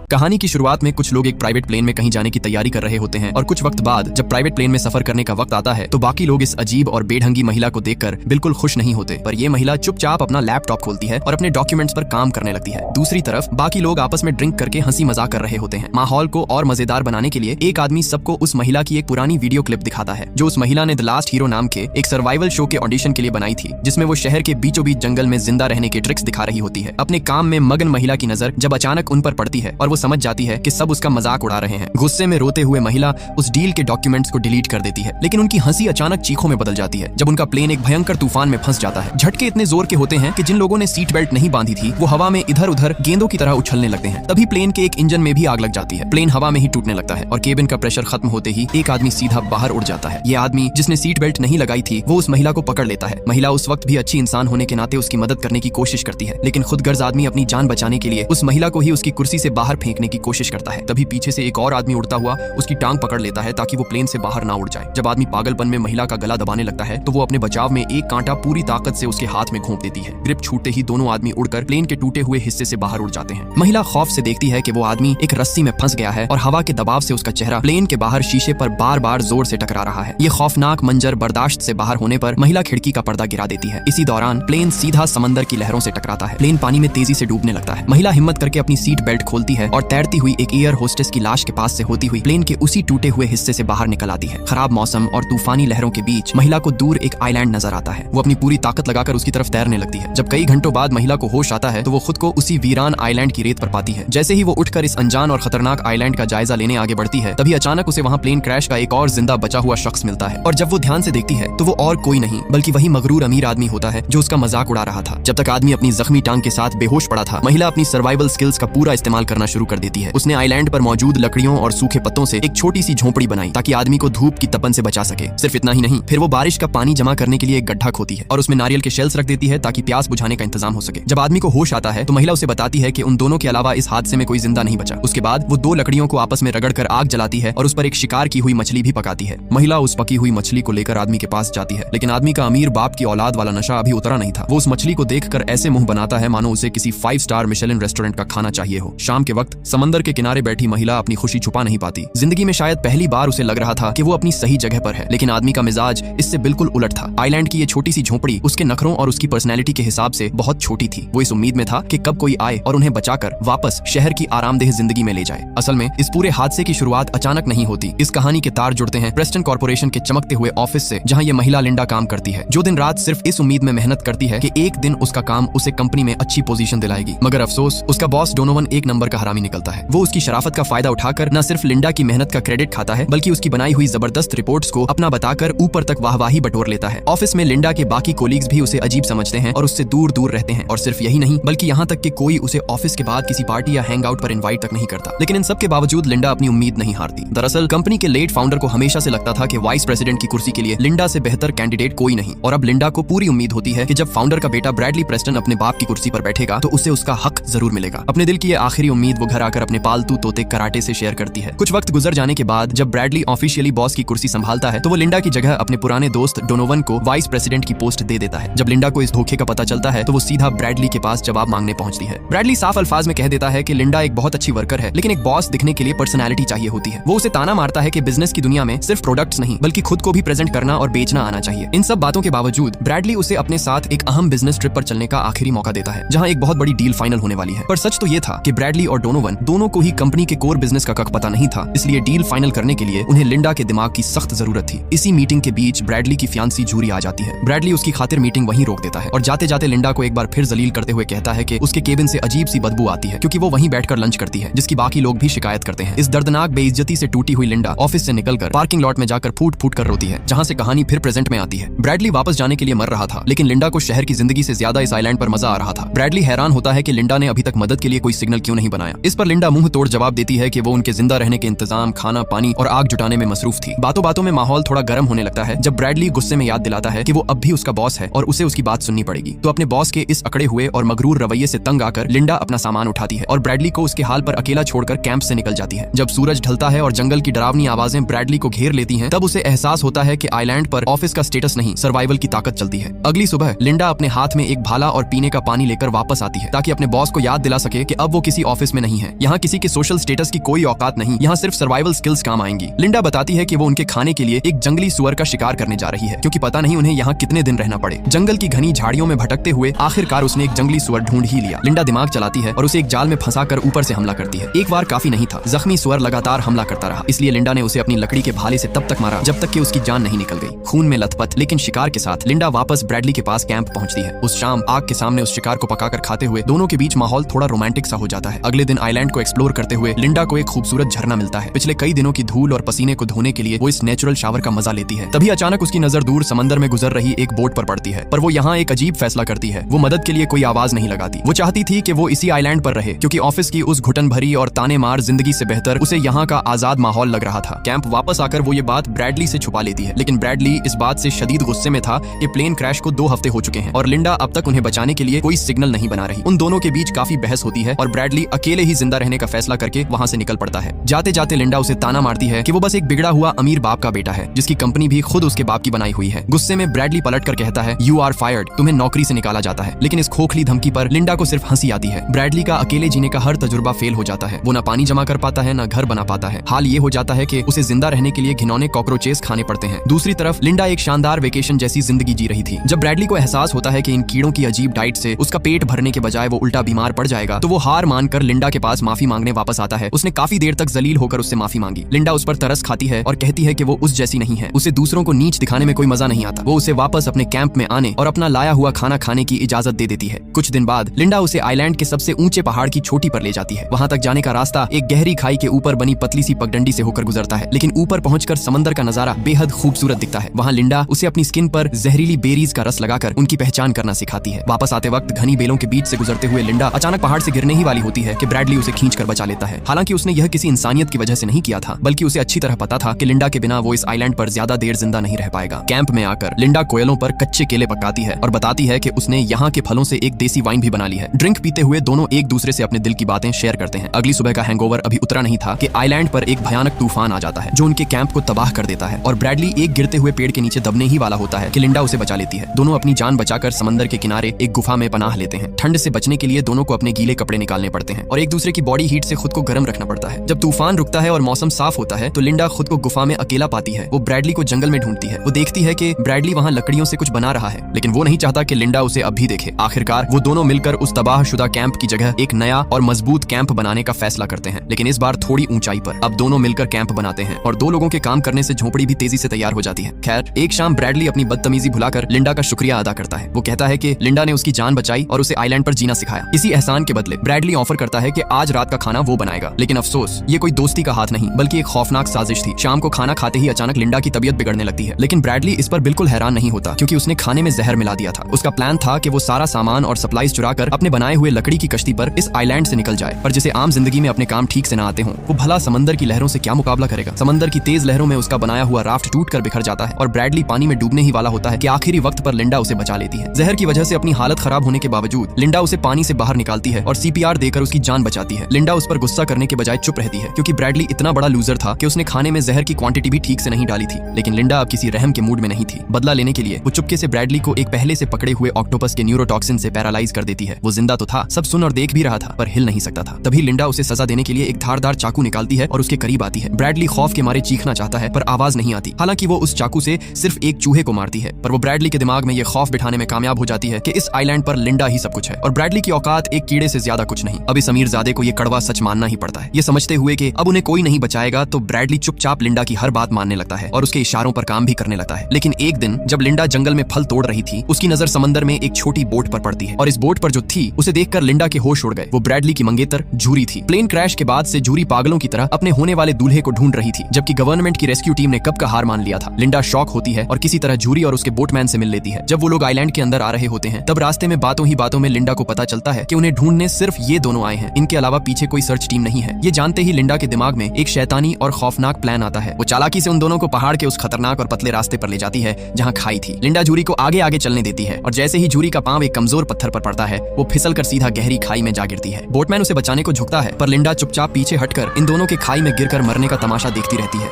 कहानी की शुरुआत में कुछ लोग एक प्राइवेट प्लेन में कहीं जाने की तैयारी कर रहे होते हैं और कुछ वक्त बाद जब प्राइवेट प्लेन में सफर करने का वक्त आता है तो बाकी लोग इस अजीब और बेढंगी महिला को देखकर बिल्कुल खुश नहीं होते। पर ये महिला चुपचाप अपना लैपटॉप खोलती है और अपने डॉक्यूमेंट्स पर काम करने लगती है। दूसरी तरफ बाकी लोग आपस में ड्रिंक करके हंसी मजाक कर रहे होते हैं। माहौल को और मजेदार बनाने के लिए एक आदमी सबको उस महिला की एक पुरानी वीडियो क्लिप दिखाता है जो उस महिला ने द लास्ट हीरो नाम के एक सर्वाइवल शो के ऑडिशन के लिए बनाई थी, जिसमें वो शहर के बीचों बीच जंगल में जिंदा रहने के ट्रिक्स दिखा रही होती है। अपने काम में मगन महिला की नजर जब अचानक उन पर पड़ती है और वो समझ जाती है कि सब उसका मजाक उड़ा रहे हैं। गुस्से में रोते हुए महिला उस डील के डॉक्यूमेंट्स को डिलीट कर देती है, लेकिन उनकी हंसी अचानक चीखों में बदल जाती है जब उनका प्लेन एक भयंकर तूफान में फंस जाता है। झटके इतने जोर के होते हैं कि जिन लोगों ने सीट बेल्ट नहीं बांधी थी वो हवा में इधर उधर गेंदों की तरह उछलने लगते हैं। तभी प्लेन के एक इंजन में भी आग लग जाती है। प्लेन हवा में ही टूटने लगता है और केबिन का प्रेशर खत्म होते ही एक आदमी सीधा बाहर उड़ जाता है। ये आदमी जिसने सीट बेल्ट नहीं लगाई थी वो उस महिला को पकड़ लेता है। महिला उस वक्त भी अच्छी इंसान होने के नाते उसकी मदद करने की कोशिश करती है, लेकिन खुदगर्ज आदमी अपनी जान बचाने के लिए उस महिला को ही उसकी कुर्सी से बाहर फेंकने की कोशिश करता है। तभी पीछे से एक और आदमी उड़ता हुआ उसकी टांग पकड़ लेता है ताकि वो प्लेन से बाहर ना उड़ जाए। जब आदमी पागलपन में महिला का गला दबाने लगता है तो वो अपने बचाव में एक कांटा पूरी ताकत से उसके हाथ में घोंप देती है। ग्रिप छूटते ही दोनों आदमी उड़कर प्लेन के टूटे हुए हिस्से से बाहर उड़ जाते हैं। महिला खौफ से देखती है कि वो आदमी एक रस्सी में फंस गया है और हवा के दबाव से उसका चेहरा प्लेन के बाहर शीशे पर बार बार जोर से टकरा रहा है। ये खौफनाक मंजर बर्दाश्त से बाहर होने पर महिला खिड़की का पर्दा गिरा देती है। इसी दौरान प्लेन सीधा समंदर की लहरों से टकराता है। प्लेन पानी में तेजी से डूबने लगता है। महिला हिम्मत करके अपनी सीट बेल्ट खोलती है और तैरती हुई एक एयर होस्टेस की लाश के पास से होती हुई प्लेन के उसी टूटे हुए हिस्से से बाहर निकल आती है। खराब मौसम और तूफानी लहरों के बीच महिला को दूर एक आइलैंड नजर आता है। वो अपनी पूरी ताकत लगाकर उसकी तरफ तैरने लगती है। जब कई घंटों बाद महिला को होश आता है तो वो खुद को उसी वीरान आइलैंड की रेत पर पाती है। जैसे ही वो उठकर इस अनजान और खतरनाक आइलैंड का जायजा लेने आगे बढ़ती है तभी अचानक उसे वहाँ प्लेन क्रैश का एक और जिंदा बचा हुआ शख्स मिलता है और जब वो ध्यान से देखती है तो वो और कोई नहीं बल्कि वही मगरूर अमीर आदमी होता है जो उसका मजाक उड़ा रहा था। जब तक आदमी अपनी जख्मी टांग के साथ बेहोश पड़ा था, महिला अपनी सर्वाइवल स्किल्स का पूरा इस्तेमाल करना शुरू कर देती है। उसने आइलैंड पर मौजूद लकड़ियों और सूखे पत्तों से एक छोटी सी झोपड़ी बनाई ताकि आदमी को धूप की तपन से बचा सके। सिर्फ इतना ही नहीं, फिर वो बारिश का पानी जमा करने के लिए एक गड्ढा खोती है और उसमें नारियल के शेल्स रख देती है ताकि प्यास बुझाने का इंतजाम हो सके। जब आदमी को होश आता है तो महिला उसे बताती है कि उन दोनों के अलावा इस हादसे में कोई जिंदा नहीं बचा। उसके बाद वो दो लकड़ियों को आपस में रगड़कर आग जलाती है और उस पर एक शिकार की हुई मछली भी पकाती है। महिला उस पकी हुई मछली को लेकर आदमी के पास जाती है, लेकिन आदमी का अमीर बाप की औलाद वाला नशा अभी उतरा नहीं था। वो उस मछली को देखकर ऐसे मुंह बनाता है मानो उसे किसी 5 स्टार मिशेलिन रेस्टोरेंट का खाना चाहिए हो। शाम के वक्त समंदर के किनारे बैठी महिला अपनी खुशी छुपा नहीं पाती। जिंदगी में शायद पहली बार उसे लग रहा था कि वो अपनी सही जगह पर है, लेकिन आदमी का मिजाज इससे बिल्कुल उलट था। आइलैंड की ये छोटी सी झोपड़ी उसके नखरों और उसकी पर्सनैलिटी के हिसाब से बहुत छोटी थी। वो इस उम्मीद में था कि कब कोई आए और उन्हें बचाकर वापस शहर की आरामदेह जिंदगी में ले जाए। असल में इस पूरे हादसे की शुरुआत अचानक नहीं होती। इस कहानी के तार जुड़ते हैं प्रेस्टन कॉर्पोरेशन के चमकते हुए ऑफिस से, जहाँ ये महिला लिंडा काम करती है, जो दिन रात सिर्फ इस उम्मीद में मेहनत करती है कि एक दिन उसका काम उसे कंपनी में अच्छी पोजीशन दिलाएगी। मगर अफसोस, उसका बॉस डोनोवन एक नंबर का हरामी निकलता है। वो उसकी शराफत का फायदा उठाकर न सिर्फ लिंडा की मेहनत का क्रेडिट खाता है बल्कि उसकी बनाई हुई जबरदस्त रिपोर्ट्स को अपना बताकर ऊपर तक वाहवाही बटोर लेता है। ऑफिस में लिंडा के बाकी कोलीग्स भी उसे अजीब समझते हैं और उससे दूर दूर रहते हैं। और सिर्फ यही नहीं बल्कि यहाँ तक कि कोई उसे ऑफिस के बाद किसी पार्टी या हैंग आउट पर इन्वाइट तक नहीं करता। लेकिन इन सब के बावजूद लिंडा अपनी उम्मीद नहीं हारती। दरअसल कंपनी के लेट फाउंडर को हमेशा से लगता था कि वाइस प्रेसिडेंट की कुर्सी के लिए लिंडा से बेहतर कैंडिडेट कोई नहीं, और अब लिंडा को पूरी उम्मीद होती है कि जब फाउंडर का बेटा ब्रैडली प्रेस्टन अपने बाप की कुर्सी पर बैठेगा तो उसे उसका हक जरूर मिलेगा। अपने दिल की ये आखिरी उम्मीद वो घर आकर अपने पालतू तोते कराटे से शेयर करती है। कुछ वक्त गुजर जाने के बाद जब ब्रैडली ऑफिशियली बॉस की कुर्सी संभालता है तो वो लिंडा की जगह अपने पुराने दोस्त डोनोवन को वाइस प्रेसिडेंट की पोस्ट दे देता है। जब लिंडा को इस धोखे का पता चलता है तो वो सीधा ब्रैडली के पास जवाब मांगने पहुंचती है। ब्रैडली साफ अल्फाज में कह देता है कि लिंडा एक बहुत अच्छी वर्कर है, लेकिन एक बॉस दिखने के लिए पर्सनैलिटी चाहिए होती है। वो उसे ताना मारता है कि बिजनेस की दुनिया में सिर्फ प्रोडक्ट्स नहीं बल्कि खुद को भी प्रेजेंट करना और बेचना आना चाहिए। इन सब बातों के बावजूद ब्रैडली उसे अपने साथ एक अहम बिजनेस ट्रिप पर चलने का आखिरी मौका देता है, जहां एक बहुत बड़ी डील फाइनल होने वाली है। पर सच तो ये था कि ब्रैडली और डोनोवन दोनों को ही कंपनी के कोर बिजनेस का कख पता नहीं था, इसलिए डील फाइनल करने के लिए उन्हें लिंडा के दिमाग की सख्त जरूरत थी। इसी मीटिंग के बीच ब्रैडली की फियांसी जूरी आ जाती है। ब्रैडली उसकी खातिर मीटिंग वहीं रोक देता है और जाते जाते लिंडा को एक बार फिर जलील करते हुए कहता है कि उसके केबिन से अजीब सी बदबू आती है क्योंकि वो वहीं बैठकर लंच करती है, जिसकी बाकी लोग भी शिकायत करते हैं। इस दर्दनाक बेइज्जती से टूटी हुई लिंडा ऑफिस से निकलकर पार्किंग लॉट में जाकर फूट फूट कर रोती है, जहां से कहानी फिर प्रेजेंट में आती है। ब्रैडली वापस जाने के लिए मर रहा था, लेकिन लिंडा को शहर की जिंदगी से ज्यादा इस आइलैंड पर मजा आ रहा था। ब्रैडली हैरान होता है कि लिंडा ने अभी तक मदद के लिए कोई सिग्नल क्यों नहीं बनाया। इस पर लिंडा मुंह तोड़ जवाब देती है कि वो उनके जिंदा रहने के इंतजाम, खाना, पानी और आग जुटाने में मसरूफ थी। बातों बातों में माहौल थोड़ा गर्म होने लगता है जब ब्रैडली गुस्से में याद दिलाता है कि वो अब भी उसका बॉस है और उसे उसकी बात सुननी पड़ेगी। तो अपने बॉस के इस अकड़े हुए और मगरूर रवैये से तंग आकर लिंडा अपना सामान उठाती है और ब्रैडली को उसके हाल पर अकेला छोड़कर कैंप से निकल जाती है। जब सूरज ढलता है और जंगल की डरावनी आवाजें ब्रैडली को घेर लेती हैं, तब उसे एहसास होता है कि आइलैंड पर ऑफिस का स्टेटस नहीं, सर्वाइवल की ताकत चलती है। अगली सुबह लिंडा अपने हाथ में एक भाला और पीने का पानी लेकर वापस आती है ताकि अपने बॉस को याद दिला सके कि अब वो किसी ऑफिस में नहीं नहीं है। यहाँ किसी के सोशल स्टेटस की कोई औकात नहीं, यहाँ सिर्फ सर्वाइवल स्किल्स काम आएंगी। लिंडा बताती है कि वो उनके खाने के लिए एक जंगली सुअर का शिकार करने जा रही है, क्योंकि पता नहीं उन्हें यहाँ कितने दिन रहना पड़े। जंगल की घनी झाड़ियों में भटकते हुए आखिरकार उसने एक जंगली सुअर ढूंढ ही लिया। लिंडा दिमाग चलाती है और उसे एक जाल में फंसाकर ऊपर से हमला करती है। एक बार काफी नहीं था, जख्मी सुअर लगातार हमला करता रहा, इसलिए लिंडा ने उसे अपनी लकड़ी के भाले से तब तक मारा जब तक कि उसकी जान नहीं निकल गई। खून में लथपथ लेकिन शिकार के साथ लिंडा वापस ब्रैडली के पास कैंप पहुंचती है। उस शाम आग के सामने उस शिकार को पकाकर खाते हुए दोनों के बीच माहौल थोड़ा रोमांटिक सा हो जाता है। अगले दिन आइलैंड को एक्सप्लोर करते हुए लिंडा को एक खूबसूरत झरना मिलता है। पिछले कई दिनों की धूल और पसीने को धोने के लिए वो इस नेचुरल शावर का मजा लेती है। तभी अचानक उसकी नजर दूर समंदर में गुजर रही एक बोट पर पड़ती है, पर वो यहाँ एक अजीब फैसला करती है। वो मदद के लिए कोई आवाज नहीं लगाती। वो चाहती थी कि वो इसी आइलैंड पर रहे, क्योंकि ऑफिस की उस घुटन भरी और ताने मार जिंदगी से बेहतर उसे यहाँ का आजाद माहौल लग रहा था। कैंप वापस आकर वो ये बात ब्रैडली से छुपा लेती है, लेकिन ब्रैडली इस बात से शदीद गुस्से में था कि प्लेन क्रैश को 2 हफ्ते हो चुके हैं और लिंडा अब तक उन्हें बचाने के लिए कोई सिग्नल नहीं बना रही। उन दोनों के बीच काफी बहस होती है और ब्रैडली अकेले ही जिंदा रहने का फैसला करके वहाँ से निकल पड़ता है। जाते जाते लिंडा उसे ताना मारती है कि वो बस एक बिगड़ा हुआ अमीर बाप का बेटा है, जिसकी कंपनी भी खुद उसके बाप की बनाई हुई है। गुस्से में ब्रैडली पलटकर कहता है, यू आर फायर्ड, तुम्हें नौकरी से निकाला जाता है। लेकिन इस खोखली धमकी पर लिंडा को सिर्फ हंसी आती है। ब्रैडली का अकेले जीने का हर तजुर्बा फेल हो जाता है। वो ना पानी जमा कर पाता है, ना घर बना पाता है। हाल ये हो जाता है कि उसे जिंदा रहने के लिए घिनौने कॉकरोचेस खाने पड़ते हैं। दूसरी तरफ लिंडा एक शानदार वेकेशन जैसी जिंदगी जी रही थी। जब ब्रैडली को एहसास होता है कि इन कीड़ों की अजीब डाइट से उसका पेट भरने के बजाय वो उल्टा बीमार पड़ जाएगा, तो वो हार मानकर लिंडा के पास माफी मांगने वापस आता है। उसने काफी देर तक जलील होकर उससे माफी मांगी। लिंडा उस पर तरस खाती है और कहती है कि वो उस जैसी नहीं है। उसे दूसरों को नीच दिखाने में कोई मजा नहीं आता। वो उसे वापस अपने कैंप में आने और अपना लाया हुआ खाना खाने की इजाजत दे देती है। कुछ दिन बाद लिंडा उसे आइलैंड के सबसे ऊंचे पहाड़ की चोटी पर ले जाती है। वहां तक जाने का रास्ता एक गहरी खाई के ऊपर बनी पतली सी पगडंडी से होकर गुजरता है, लेकिन ऊपर पहुंचकर समंदर का नजारा बेहद खूबसूरत दिखता है। वहां लिंडा उसे अपनी स्किन पर जहरीली बेरीज का रस लगाकर उनकी पहचान करना सिखाती है। वापस आते वक्त घनी बेलों के बीच से गुजरते हुए लिंडा अचानक पहाड़ से गिरने ही वाली होती है कि ब्रैडली उसे खींच कर बचा लेता है। हालांकि उसने यह किसी इंसानियत की वजह से नहीं किया था, बल्कि उसे अच्छी तरह पता था कि लिंडा के बिना वो इस आइलैंड पर ज्यादा देर जिंदा नहीं रह पाएगा। कैंप में आकर लिंडा कोयलों पर कच्चे केले पकाती है और बताती है कि उसने यहाँ के फलों से एक देसी वाइन भी बना ली है। ड्रिंक पीते हुए दोनों एक दूसरे से अपने दिल की बातें शेयर करते हैं। अगली सुबह का हैंगओवर अभी उतरा नहीं था कि आइलैंड पर एक भयानक तूफान आ जाता है, जो उनके कैंप को तबाह कर देता है और ब्रैडली एक गिरते हुए पेड़ के नीचे दबने ही वाला होता है कि लिंडा उसे बचा लेती है। दोनों अपनी जान बचाकर समंदर के किनारे एक गुफा में पनाह लेते हैं। ठंड से बचने के लिए दोनों को अपने गीले कपड़े निकालने पड़ते हैं और एक दूसरे की बॉडी हीट से खुद को गर्म रखना पड़ता है। जब तूफान रुकता है और मौसम साफ होता है तो लिंडा खुद को गुफा में अकेला पाती है। वो ब्रैडली को जंगल में ढूंढती है। वो देखती है कि ब्रैडली वहाँ लकड़ियों से कुछ बना रहा है, लेकिन वो नहीं चाहता कि लिंडा उसे अब भी देखे। आखिरकार वो दोनों मिलकर उस तबाहशुदा कैंप की जगह एक नया और मजबूत कैंप बनाने का फैसला करते हैं, लेकिन इस बार थोड़ी ऊंचाई पर। अब दोनों मिलकर कैंप बनाते हैं और 2 लोगों के काम करने से झोपड़ी भी तेजी से तैयार हो जाती है। खैर, एक शाम ब्रैडली अपनी बदतमीजी भुलाकर लिंडा का शुक्रिया अदा करता है। वो कहता है कि लिंडा ने उसकी जान बचाई और उसे आइलैंड पर जीना सिखाया। इसी एहसान के बदले ब्रैडली ऑफर करता है कि आज रात का खाना वो बनाएगा। लेकिन अफसोस, ये कोई दोस्ती का हाथ नहीं बल्कि एक खौफनाक साजिश थी। शाम को खाना खाते ही अचानक लिंडा की तबीयत बिगड़ने लगती है, लेकिन ब्रैडली इस पर बिल्कुल हैरान नहीं होता, क्योंकि उसने खाने में जहर मिला दिया था। उसका प्लान था कि वो सारा सामान और सप्लाईज चुराकर अपने बनाए हुए लकड़ी की कश्ती पर इस आइलैंड से निकल जाए। पर जिसे आम जिंदगी में अपने काम ठीक से न आते हों, वो भला समंदर की लहरों से क्या मुकाबला करेगा। समंदर की तेज लहरों में उसका बनाया हुआ राफ्ट टूटकर बिखर जाता है और ब्रैडली पानी में डूबने ही वाला होता है कि आखिरी वक्त पर लिंडा उसे बचा लेती है। जहर की वजह से अपनी हालत खराब होने के बावजूद लिंडा उसे पानी से बाहर निकालती है और CPR देकर उसकी जान बचाती है। लिंडा उस पर गुस्सा करने के बजाय चुप रहती है, क्योंकि ब्रैडली इतना बड़ा लूजर था कि उसने खाने में जहर की क्वांटिटी भी ठीक से नहीं डाली थी। लेकिन लिंडा अब किसी रहम के मूड में नहीं थी। बदला लेने के लिए वो चुपके से ब्रैडली को एक पहले से पकड़े हुए ऑक्टोपस के न्यूरोटॉक्सिन से पैरालाइज कर देती है। वो जिंदा तो था, सब सुन और देख भी रहा था, पर हिल नहीं सकता था। तभी लिंडा उसे सजा देने के लिए एक धारदार चाकू निकालती है और उसके करीब आती है। ब्रैडली खौफ के मारे चीखना चाहता है, पर आवाज नहीं आती। हालांकि वो उस चाकू से सिर्फ एक चूहे को मारती है, पर वो ब्रैडली के दिमाग में ये खौफ बिठाने में कामयाब हो जाती है कि इस आइलैंड पर लिंडा ही सब कुछ है और ब्रैडली की औकात एक कीड़े से ज्यादा कुछ नहीं। अब इस अमीरजादे को ये कड़वा सच मानना ही पड़ता है। ये समझते हुए कि अब उन्हें कोई नहीं बचाएगा, तो ब्रैडली चुपचाप लिंडा की हर बात मानने लगता है और उसके इशारों पर काम भी करने लगता है। लेकिन एक दिन जब लिंडा जंगल में फल तोड़ रही थी, उसकी नजर समंदर में एक छोटी बोट पर पड़ती है और इस बोट पर जो थी उसे देखकर लिंडा के होश उड़ गए। वो ब्रैडली की मंगेतर जूरी थी। प्लेन क्रैश के बाद से जूरी पागलों की तरह अपने होने वाले दूल्हे को ढूंढ रही थी, जबकि गवर्नमेंट की रेस्क्यू टीम ने कब का हार मान लिया था। लिंडा शॉक होती है और किसी तरह जूरी और उसके बोटमैन से मिल लेती है। जब वो लोग आइलैंड के अंदर आ रहे होते हैं, तब रास्ते में बातों ही बातों में लिंडा को पता चलता है कि उन्हें ढूंढने सिर्फ ये दोनों आए हैं, इनके अलावा पीछे कोई सर्च टीम नहीं है। ये जानते ही लिंडा के दिमाग में एक शैतानी और खौफनाक प्लान आता है। वो चालाकी से उन दोनों को पहाड़ के उस खतरनाक और पतले रास्ते पर ले जाती है जहाँ खाई थी। लिंडा जूरी को आगे आगे चलने देती है और जैसे ही जूरी का पांव एक कमजोर पत्थर पर पड़ता है, वो फिसलकर सीधा गहरी खाई में जा गिरती है। बोटमैन उसे बचाने को झुकता है, पर लिंडा चुपचाप पीछे हटकर इन दोनों के खाई में गिरकर मरने का तमाशा देखती रहती है।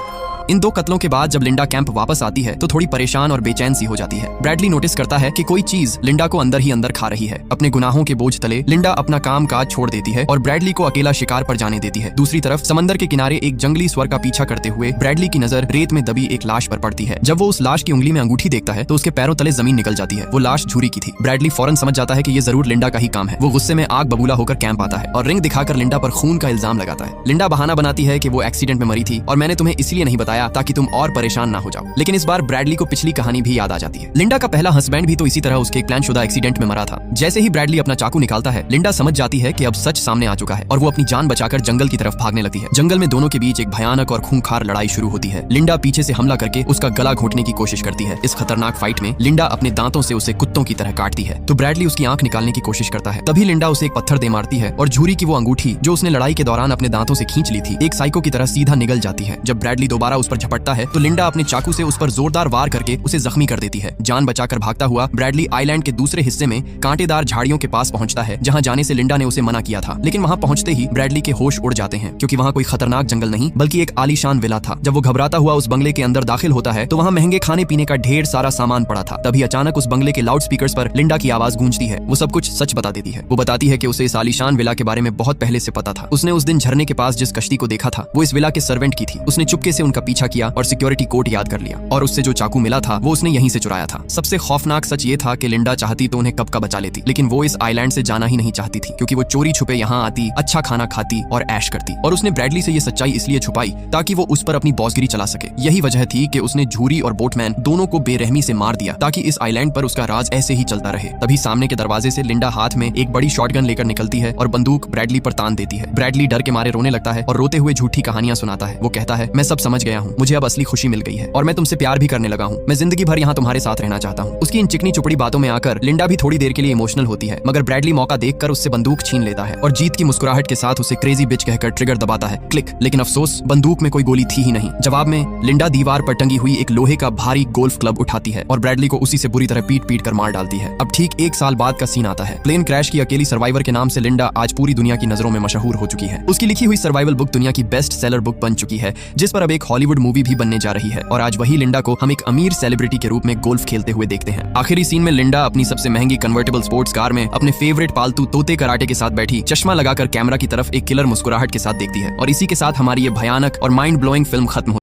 इन 2 कत्लों के बाद जब लिंडा कैंप वापस आती है तो थोड़ी परेशान और बेचैन सी हो जाती है। ब्रैडली नोटिस करता है कि कोई चीज लिंडा को अंदर ही अंदर खा रही है। अपने गुनाहों के बोझ तले लिंडा अपना काम काज छोड़ देती है और ब्रैडली को अकेला शिकार पर जाने देती है। दूसरी तरफ समंदर के किनारे एक जंगली स्वर का पीछा करते हुए ब्रैडली की नजर रेत में दबी एक लाश पर पड़ती है। जब वो उस लाश की उंगली में अंगूठी देखता है तो उसके पैरों तले जमीन निकल जाती है। वो लाश झूरी की थी। ब्रैडली फौरन समझ जाता है कि ये जरूर लिंडा का ही काम है। वो गुस्से में आग बबूला होकर कैंप आता है और रिंग दिखाकर लिंडा पर खून का इल्जाम लगाता है। लिंडा बहाना बनाती है कि वो एक्सीडेंट में मरी थी और मैंने तुम्हें इसलिए नहीं बताया ताकि तुम और परेशान ना हो जाओ। लेकिन इस बार ब्रैडली को पिछली कहानी भी याद आ जाती है। लिंडा का पहला हस्बैंड भी तो इसी तरह उसके एक प्लानशुदा एक्सीडेंट में मरा था। जैसे ही ब्रैडली अपना चाकू निकालता है लिंडा समझ जाती है कि अब सच सामने आ चुका है और वो अपनी जान बचाकर जंगल की तरफ भागने लगती है। जंगल में दोनों के बीच एक भयानक और खूंखार लड़ाई शुरू होती है। लिंडा पीछे से हमला करके उसका गला घोटने की कोशिश करती है। इस खतरनाक फाइट में लिंडा अपने दांतों से उसे कुत्तों की तरह काटती है तो ब्रैडली उसकी आंख निकालने की कोशिश करता है। तभी लिंडा उसे एक पत्थर दे मारती है और झूरी की वो अंगूठी जो उसने लड़ाई के दौरान अपने दांतों से खींच ली थी एक साइको की तरह सीधा निगल जाती है। जब ब्रैडली दोबारा उस पर झपटता है तो लिंडा अपने चाकू से उस पर जोरदार वार करके उसे जख्मी कर देती है। जान बचाकर भागता हुआ ब्रैडली आइलैंड के दूसरे हिस्से में कांटेदार झाड़ियों के पास पहुंचता है जहां जाने से लिंडा ने उसे मना किया था। लेकिन वहां पहुंचते ही ब्रैडली के होश उड़ जाते हैं क्योंकि वहां कोई खतरनाक जंगल नहीं बल्कि एक आलीशान विला था। जब वो घबराता हुआ उस बंगले के अंदर दाखिल होता है तो वहां महंगे खाने पीने का ढेर सारा सामान पड़ा था। तभी अचानक उस बंगले के लाउड स्पीकर्स पर लिंडा की आवाज गूंजती है। वो सब कुछ सच बता देती है। वो बताती है कि उसे इस आलीशान विला के बारे में बहुत पहले से पता था। उसने उस दिन झरने के पास जिस कश्ती को देखा था वो इस विला के सर्वेंट की थी। उसने चुपके से उनका पीछा किया और सिक्योरिटी कोड याद कर लिया और उससे जो चाकू मिला था वो उसने यहीं से चुराया था। सबसे खौफनाक सच ये था कि लिंडा चाहती तो उन्हें कब का बचा लेती, लेकिन वो इस आइलैंड से जाना ही नहीं चाहती थी क्योंकि वो चोरी छुपे यहाँ आती, अच्छा खाना खाती और ऐश करती। और उसने ब्रैडली से ये सच्चाई इसलिए छुपाई ताकि वो उस पर अपनी बॉसगिरी चला सके। यही वजह थी कि उसने झूरी और बोटमैन दोनों को बेरहमी से मार दिया ताकि इस आइलैंड पर उसका राज ऐसे ही चलता रहे। तभी सामने के दरवाजे से लिंडा हाथ में एक बड़ी शॉटगन लेकर निकलती है और बंदूक ब्रैडली पर तान देती है। ब्रैडली डर के मारे रोने लगता है और रोते हुए झूठी कहानियां सुनाता है। वो कहता है, मैं सब समझ गया हूँ, मुझे अब असली खुशी मिल गई है और मैं तुमसे प्यार भी करने लगा हूँ। मैं जिंदगी भर यहाँ तुम्हारे साथ रहना चाहता हूँ। उसकी इन चिकनी चुपड़ी बातों में आकर लिंडा भी थोड़ी देर के लिए इमोशनल होती है मगर ब्रैडली मौका देखकर उससे बंदूक छीन लेता है और जीत की मुस्कुराहट के साथ उसे क्रेजी बिच कहकर ट्रिगर दबाता है। क्लिक। लेकिन अफसोस बंदूक में कोई गोली थी ही नहीं। जवाब में लिंडा दीवार पर टंगी हुई एक लोहे का भारी गोल्फ क्लब उठाती है और ब्रैडली को उसी से बुरी तरह पीट पीट कर मार डालती है। अब ठीक 1 साल बाद का सीन आता है। प्लेन क्रैश की अकेली सर्वाइवर के नाम से लिंडा आज पूरी दुनिया की नजरों में मशहूर हो चुकी है। उसकी लिखी हुई सर्वाइवल बुक दुनिया की बेस्ट सेलर बुक बन चुकी है जिस पर अब एक हॉलीवुड मूवी भी बनने जा रही है और आज वही लिंडा को हम एक अमीर सेलिब्रिटी के रूप में गोल्फ खेलते हुए देखते हैं। आखिरी सीन में लिंडा अपनी सबसे महंगी कन्वर्टेबल स्पोर्ट्स कार में अपने फेवरेट पालतू तोते कराटे के साथ बैठी चश्मा लगाकर कैमरा की तरफ एक किलर मुस्कुराहट के साथ देखती है और इसी के साथ हमारी ये भयानक और माइंड ब्लोइंग फिल्म खत्म